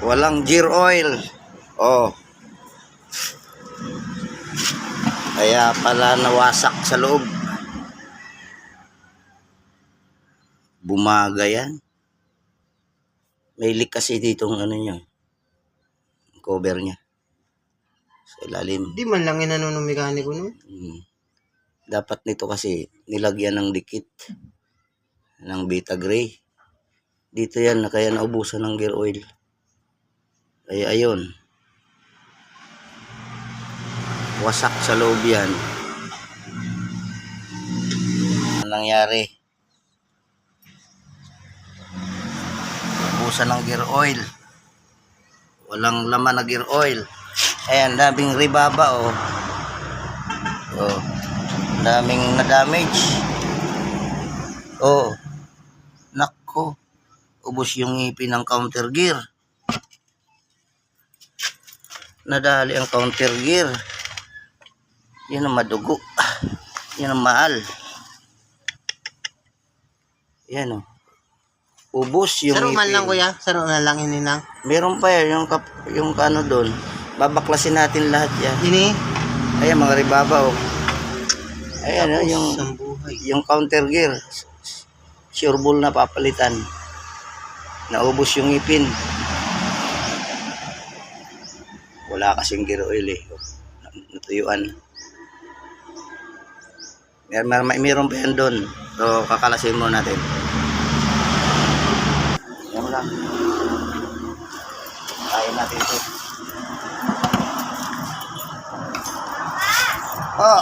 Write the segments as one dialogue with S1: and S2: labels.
S1: Walang gear oil. Oh. Kaya pala nawasak sa loob. Bumaga yan. May leak kasi dito ang ano niya. Cover niya. Sa ilalim.
S2: Di man lang inano ng mekaniko no?
S1: Dapat nito kasi nilagyan ng dikit. Ng Beta Gray. Dito yan na kaya naubusan ng gear oil. Kaya ayun. Wasak sa loob yan. Ano nangyari? Ubusan ng gear oil. Walang laman na gear oil. Ayan, daming ribaba oh. Oh. Daming na-damage. Oh. Nako. Ubos yung ngipin ng counter gear. Nadali ang counter gear. Yan ang madugo. Yan ang mahal. Yan o. Ubos yung
S2: Saro man
S1: ngipin.
S2: lang kuya. Saro na lang ininang.
S1: Meron pa yan. Yung ano doon. Babaklasin natin lahat yan.
S2: Ini?
S1: Ayan mga ribaba o. Ayan o. Yung counter gear. Sure ball na papalitan. Naubos yung ngipin. Wala kasing gear oil eh. Natuyuan. Meron pa yan doon. So kakalasin mo natin. Yan lang. Kain natin ito.
S2: Oh.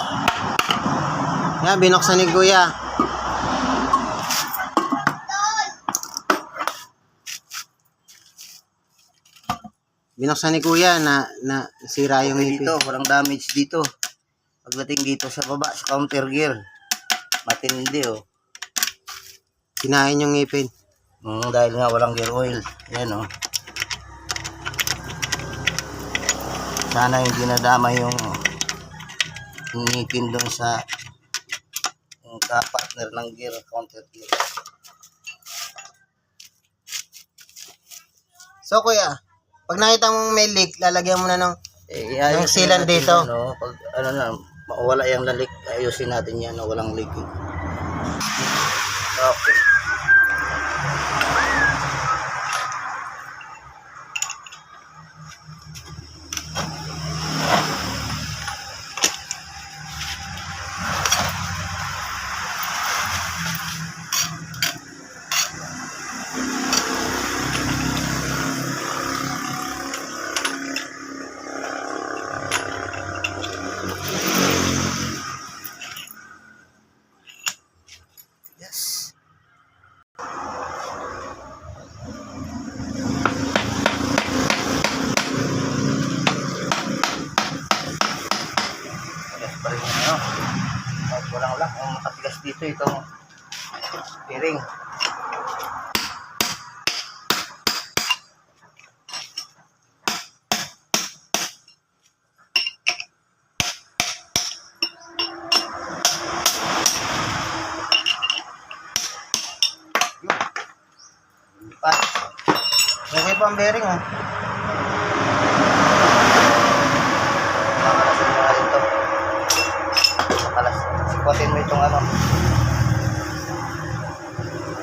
S2: Nga binuksan ni kuya. Binuksan ni kuya na sira yung
S1: Okay,
S2: ngipin.
S1: dito, walang damage dito. Pagdating dito sa baba, sa counter gear, matindi oh.
S2: Kinain yung ngipin.
S1: Dahil nga walang gear oil. Yan oh. Sana hindi nadama yung ngipin doon sa ka-partner ng gear, counter gear.
S2: So kuya, pag nakita mong may leak, lalagyan mo na ng yung sealant dito.
S1: Ano, pag ano na, mawala yung lalik, ayusin natin yan na walang leak. Okay. Yes. Yes, pa rin yung ano. Kahit walang lock, ang makatigas dito itong steering. Pa.
S2: Okay pa ang bearing oh.
S1: Makalasin mo nga ito. Sikutin mo itong ano.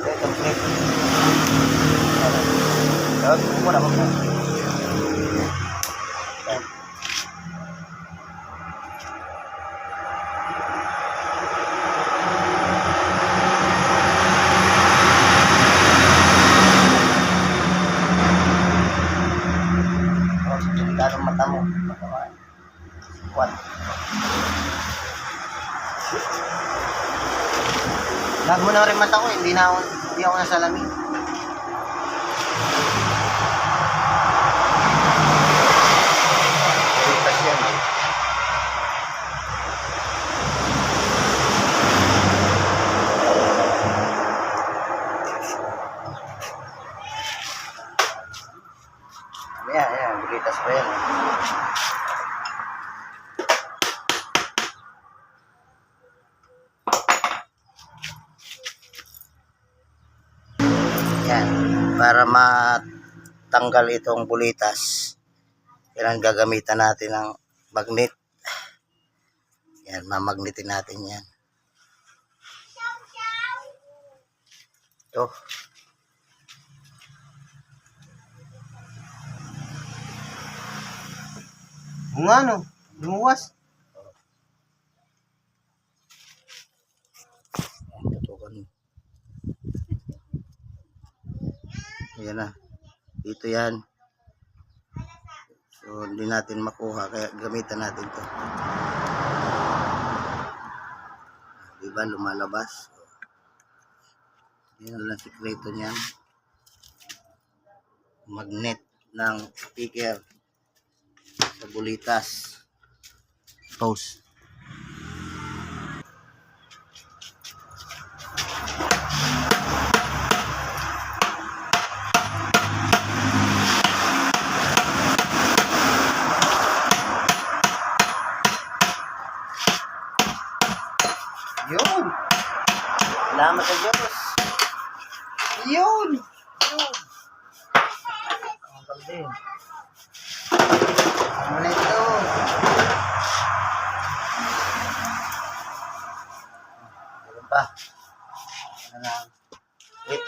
S1: Itong clip. Huwag mo muna. Delikadong mata mo. Kuat.
S2: Lag mo na rin mata ko, hindi ako nasalamin.
S1: Ligtas yan. Ayan, ligtas pa yan. Yan, para matanggal itong bulitas, kailangan gagamitan natin ng magnet. Yan, mamagnetin natin yan. Ito.
S2: Kung ano, lumuwas.
S1: Tutukan mo. Ayan na. Dito yan. So, hindi natin makuha. Kaya gamitan natin to. Diba? Lumalabas. Yan lang sikreto niyan. Magnet ng speaker sa bulitas. Pause.
S2: Yun.
S1: Salamat sa Diyos.
S2: Yun.
S1: Ang kalde.
S2: Ano na ito?
S1: Meron pa. Ano lang. Wait.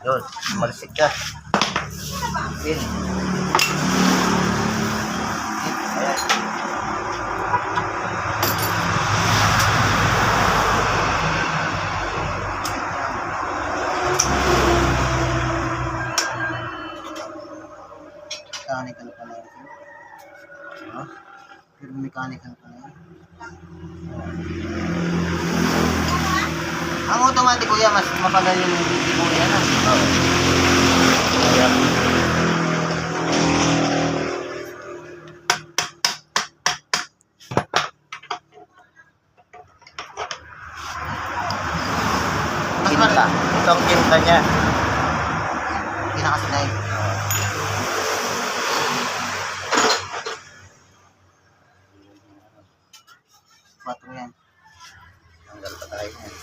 S1: Yun, malisik ka. Pin. Ayan.
S2: Mechanical pala ito.
S1: Ano?
S2: Pero mechanical pala yan. Ang automatic kuya, mas mapagal yung kuya na.
S1: Ayan. Kinta. Ito ang kinta niya.
S2: Pinakasinay. Patro yan.
S1: Tanggal pa tayo yan.